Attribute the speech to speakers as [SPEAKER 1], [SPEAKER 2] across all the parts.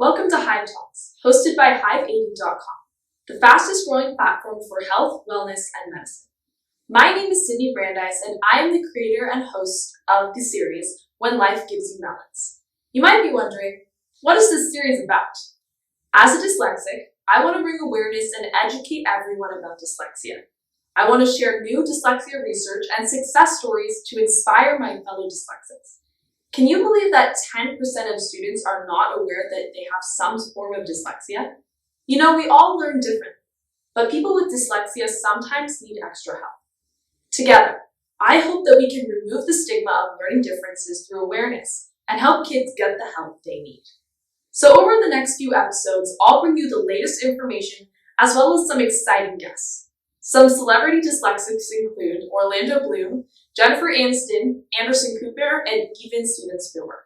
[SPEAKER 1] Welcome to Hive Talks, hosted by Hive80.com, the fastest growing platform for health, wellness, and medicine. My name is Brandeis, and I am the creator and host of the series, When Life Gives You Melons. You might be wondering, what is this series about? As a dyslexic, I want to bring awareness and educate everyone about dyslexia. I want to share new dyslexia research and success stories to inspire my fellow dyslexics. Can you believe that 10% of students are not aware that they have some form of dyslexia? You know, we all learn differently, but people with dyslexia sometimes need extra help. Together, I hope that we can remove the stigma of learning differences through awareness and help kids get the help they need. So over the next few episodes, I'll bring you the latest information as well as some exciting guests. Some celebrity dyslexics include Orlando Bloom, Jennifer Aniston, Anderson Cooper, and even Steven Spielberg.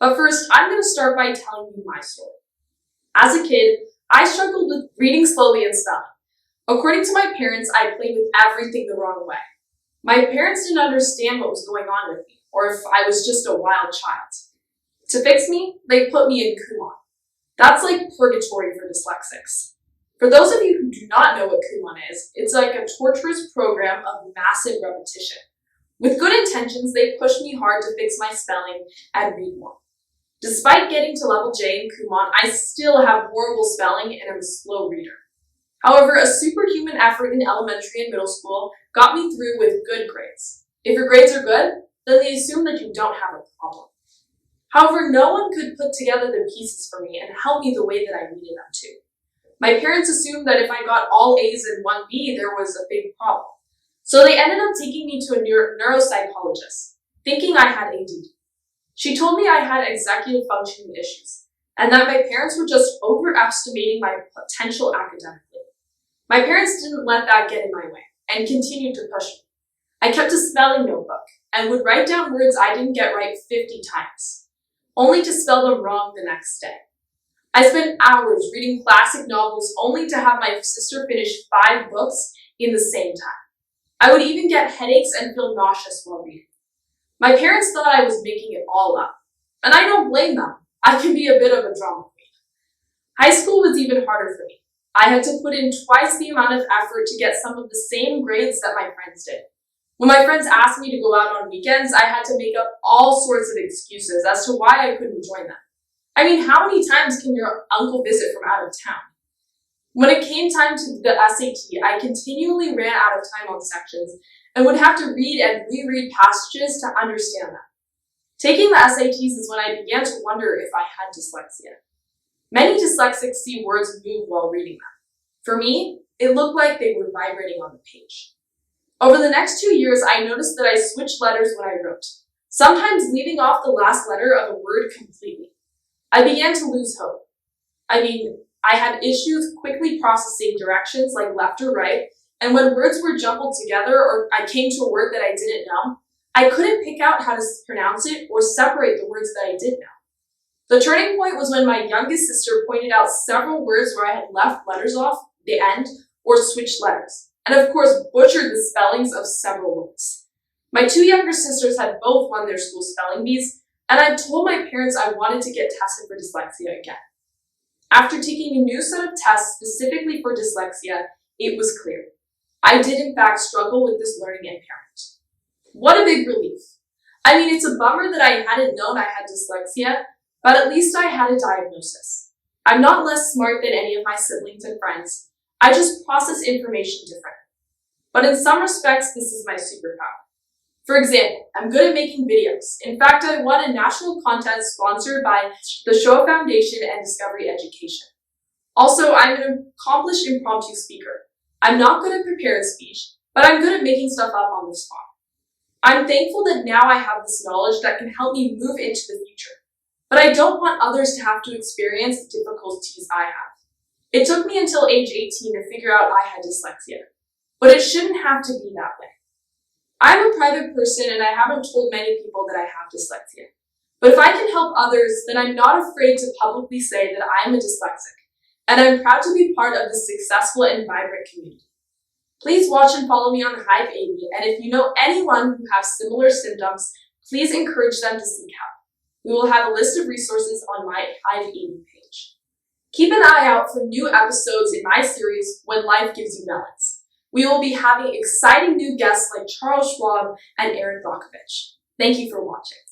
[SPEAKER 1] But first, I'm going to start by telling you my story. As a kid, I struggled with reading slowly and spelling. According to my parents, I played with everything the wrong way. My parents didn't understand what was going on with me, or if I was just a wild child. To fix me, they put me in Kumon. That's like purgatory for dyslexics. For those of you who do not know what Kumon is, it's like a torturous program of massive repetition. With good intentions, they pushed me hard to fix my spelling and read more. Despite getting to level J in Kumon, I still have horrible spelling and am a slow reader. However, a superhuman effort in elementary and middle school got me through with good grades. If your grades are good, then they assume that you don't have a problem. However, no one could put together the pieces for me and help me the way that I needed them to. My parents assumed that if I got all A's and 1 B, there was a big problem. So they ended up taking me to a neuropsychologist, thinking I had ADD. She told me I had executive functioning issues, and that my parents were just overestimating my potential academically. My parents didn't let that get in my way, and continued to push me. I kept a spelling notebook, and would write down words I didn't get right 50 times, only to spell them wrong the next day. I spent hours reading classic novels only to have my sister finish 5 books in the same time. I would even get headaches and feel nauseous while reading. My parents thought I was making it all up, and I don't blame them. I can be a bit of a drama queen. High school was even harder for me. I had to put in twice the amount of effort to get some of the same grades that my friends did. When my friends asked me to go out on weekends, I had to make up all sorts of excuses as to why I couldn't join them. I mean, how many times can your uncle visit from out of town? When it came time to the SAT, I continually ran out of time on sections and would have to read and reread passages to understand them. Taking the SATs is when I began to wonder if I had dyslexia. Many dyslexics see words move while reading them. For me, it looked like they were vibrating on the page. Over the next 2 years, I noticed that I switched letters when I wrote, sometimes leaving off the last letter of a word completely. I began to lose hope. I had issues quickly processing directions like left or right, and when words were jumbled together or I came to a word that I didn't know, I couldn't pick out how to pronounce it or separate the words that I did know. The turning point was when my youngest sister pointed out several words where I had left letters off the end or switched letters, and of course butchered the spellings of several words. My 2 younger sisters had both won their school spelling bees, and I told my parents I wanted to get tested for dyslexia again. After taking a new set of tests specifically for dyslexia, it was clear. I did in fact struggle with this learning impairment. What a big relief. I mean, it's a bummer that I hadn't known I had dyslexia, but at least I had a diagnosis. I'm not less smart than any of my siblings and friends. I just process information differently. But in some respects, this is my superpower. For example, I'm good at making videos. In fact, I won a national contest sponsored by the Shoah Foundation and Discovery Education. Also, I'm an accomplished impromptu speaker. I'm not good at prepared speech, but I'm good at making stuff up on the spot. I'm thankful that now I have this knowledge that can help me move into the future. But I don't want others to have to experience the difficulties I have. It took me until age 18 to figure out I had dyslexia, but it shouldn't have to be that way. I'm a private person and I haven't told many people that I have dyslexia. But if I can help others, then I'm not afraid to publicly say that I am a dyslexic, and I'm proud to be part of this successful and vibrant community. Please watch and follow me on Hive80, and if you know anyone who has similar symptoms, please encourage them to seek help. We will have a list of resources on my Hive80 page. Keep an eye out for new episodes in my series, When Life Gives You Melons. We will be having exciting new guests like Charles Schwab and Aaron Brockovich. Thank you for watching.